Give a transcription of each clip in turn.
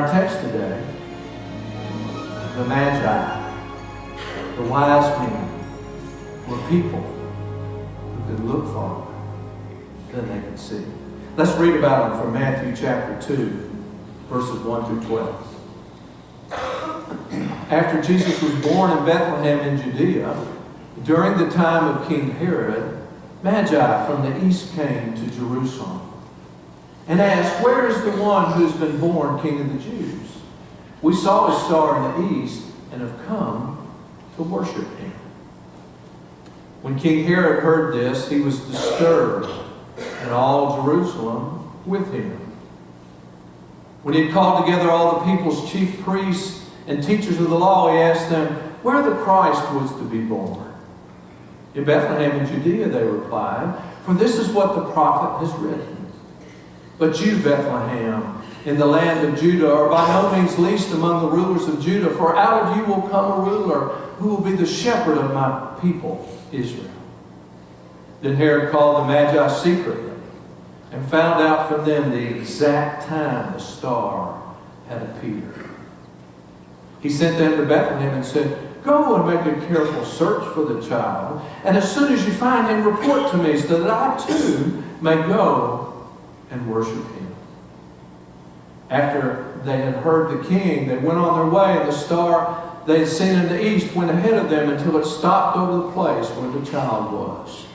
our text today, the Magi, the wise men, were people who could look farther than they could see. Let's read about them from Matthew chapter 2, verses 1 through 12. After Jesus was born in Bethlehem in Judea, during the time of King Herod, Magi from the east came to Jerusalem and asked, "Where is the one who's been born King of the Jews? We saw his star in the east and have come to worship him." When King Herod heard this, he was disturbed, and all Jerusalem with him. When he had called together all the people's chief priests and teachers of the law, he asked them where the Christ was to be born. "In Bethlehem in Judea," they replied, "for this is what the prophet has written. But you, Bethlehem, in the land of Judah, are by no means least among the rulers of Judah, for out of you will come a ruler who will be the shepherd of my people, Israel." Then Herod called the Magi secretly and found out from them the exact time the star had appeared. He sent them to Bethlehem and said, "Go and make a careful search for the child, and as soon as you find him, report to me so that I too may go and worship him." After they had heard the king, they went on their way, and the star they had seen in the east went ahead of them until it stopped over the place where the child was.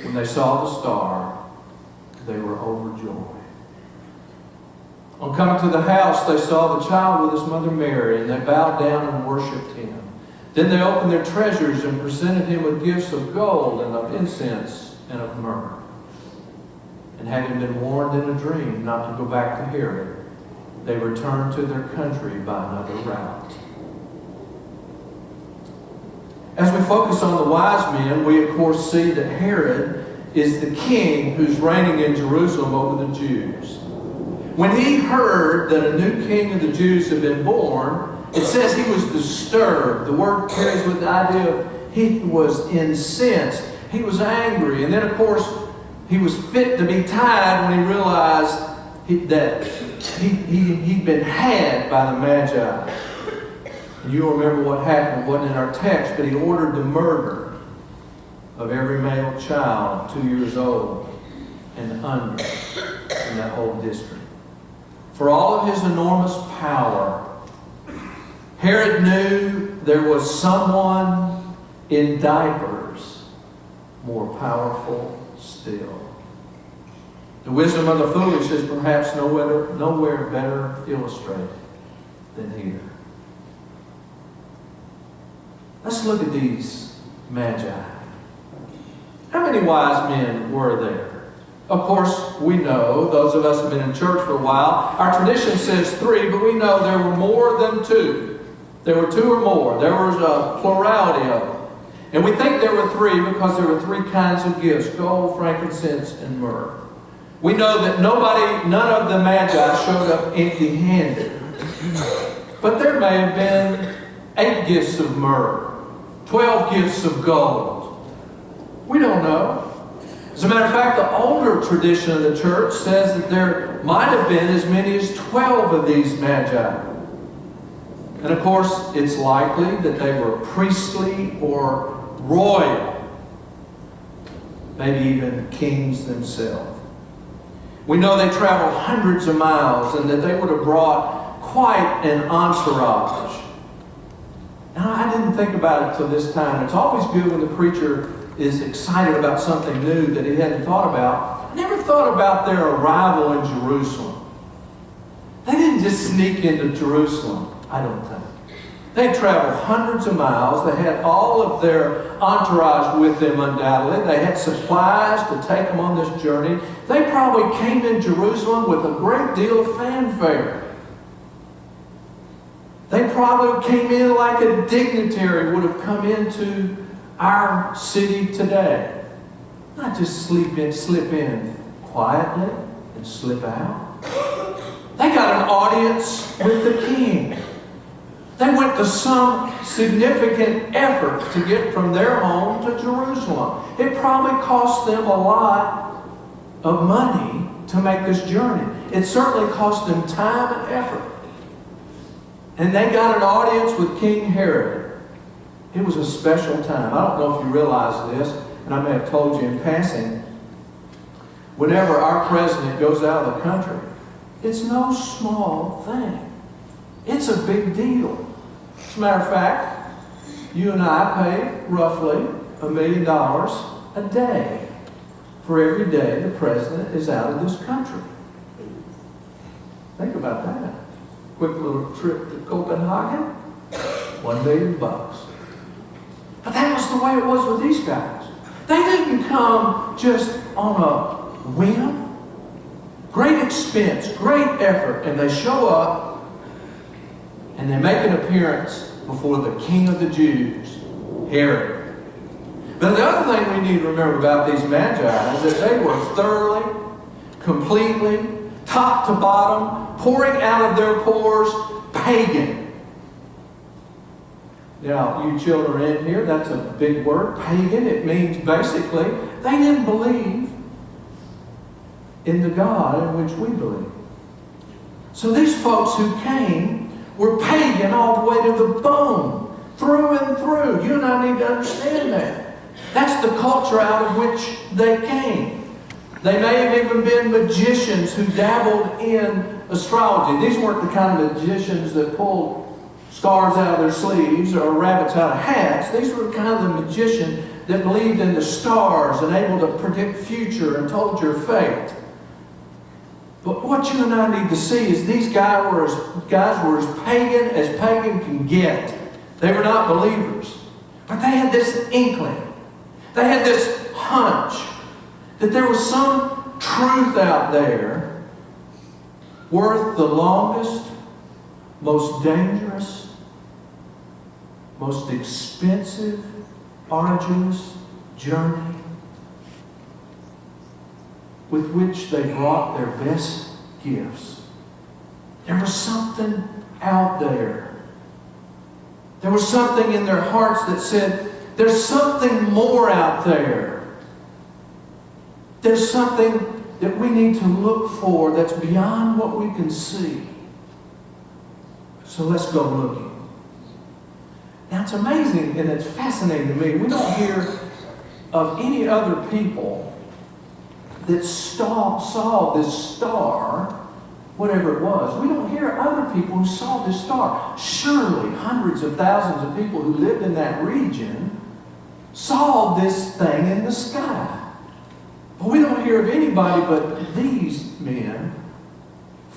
When they saw the star, they were overjoyed. On coming to the house, they saw the child with his mother Mary, and they bowed down and worshipped him. Then they opened their treasures and presented him with gifts of gold and of incense and of myrrh. And having been warned in a dream not to go back to Herod, they returned to their country by another route. As we focus on the wise men, we of course see that Herod is the king who's reigning in Jerusalem over the Jews. When he heard that a new king of the Jews had been born, it says he was disturbed. The word carries with the idea of he was incensed. He was angry. And then, of course, he was fit to be tied when he realized that he'd been had by the Magi. And you'll remember what happened. It wasn't in our text, but he ordered the murder of every male child 2 years old and under in that whole district. For all of his enormous power, Herod knew there was someone in diapers more powerful still. The wisdom of the foolish is perhaps nowhere better illustrated than here. Let's look at these Magi. How many wise men were there? Of course, we know, those of us who have been in church for a while, our tradition says 3, but we know there were more than 2. There were 2 or more. There was a plurality of them. And we think there were 3 because there were 3 kinds of gifts: gold, frankincense, and myrrh. We know that none of the Magi showed up empty-handed. But there may have been 8 gifts of myrrh, 12 gifts of gold. We don't know. As a matter of fact, the older tradition of the church says that there might have been as many as 12 of these Magi. And of course, it's likely that they were priestly or royal, maybe even kings themselves. We know they traveled hundreds of miles and that they would have brought quite an entourage. Now, I didn't think about it till this time. It's always good when the preacher is excited about something new that he hadn't thought about. I never thought about their arrival in Jerusalem. They didn't just sneak into Jerusalem, I don't think. They traveled hundreds of miles. They had all of their entourage with them, undoubtedly. They had supplies to take them on this journey. They probably came in Jerusalem with a great deal of fanfare. They probably came in like a dignitary would have come into our city today. Not just slip in quietly and slip out. They got an audience with the king. They went to some significant effort to get from their home to Jerusalem. It probably cost them a lot of money to make this journey. it certainly cost them time and effort. And they got an audience with King Herod. It was a special time. I don't know if you realize this, and I may have told you in passing. Whenever our president goes out of the country, it's no small thing. It's a big deal. As a matter of fact, you and I pay roughly $1 million a day for every day the president is out of this country. Think about that. Quick little trip to Copenhagen, $1 million. But that was the way it was with these guys. They didn't come just on a whim. Great expense, great effort, and they show up and they make an appearance before the King of the Jews, Herod. But the other thing we need to remember about these magi is that they were thoroughly, completely, top to bottom, pouring out of their pores, pagan. Now, you children in here, that's a big word, pagan. It means basically they didn't believe in the God in which we believe. So these folks who came were pagan all the way to the bone, through and through. You and I need to understand that. That's the culture out of which they came. They may have even been magicians who dabbled in astrology. These weren't the kind of magicians that pulled stars out of their sleeves or rabbits out of hats. These were the kind of the magician that believed in the stars and able to predict future and told your fate. But what you and I need to see is these guys were as pagan can get. They were not believers. But they had this inkling. They had this hunch that there was some truth out there worth the longest, most dangerous, most expensive, arduous journey with which they brought their best gifts. There was something out there. There was something in their hearts that said, there's something more out there. There's something that we need to look for that's beyond what we can see. So let's go looking. Now it's amazing and it's fascinating to me. We don't hear of any other people that saw this star, whatever it was. We don't hear other people who saw this star. Surely hundreds of thousands of people who lived in that region saw this thing in the sky. But we don't hear of anybody but these men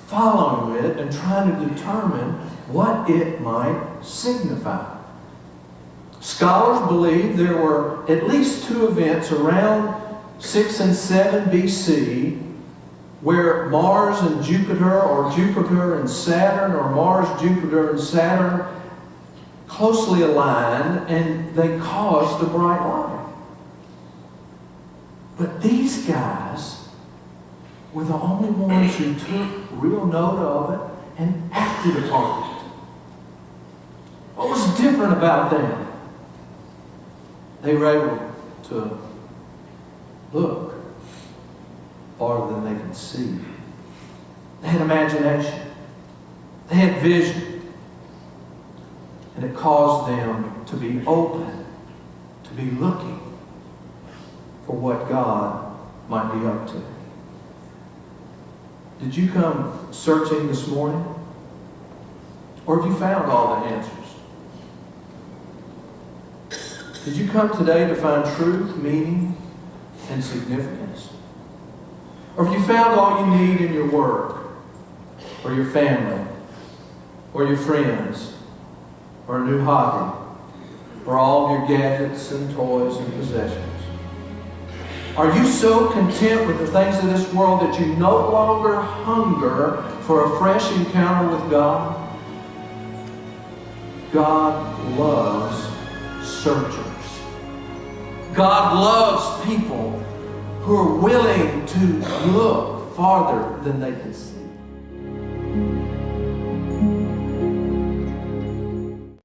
following it and trying to determine what it might signify. Scholars believe there were at least two events around 6 and 7 BC where Mars and Jupiter, or Jupiter and Saturn, or Mars, Jupiter, and Saturn closely aligned, and they caused the bright light. But these guys were the only ones who took real note of it and acted upon it. What was different about them? They were able to look farther than they could see. They had imagination. They had vision. And it caused them to be open, to be looking for what God might be up to. Did you come searching this morning? Or have you found all the answers? Did you come today to find truth, meaning, and significance? Or have you found all you need in your work, or your family, or your friends, or a new hobby, or all of your gadgets and toys and possessions? Are you so content with the things of this world that you no longer hunger for a fresh encounter with God? God loves searchers. God loves people who are willing to look farther than they can see.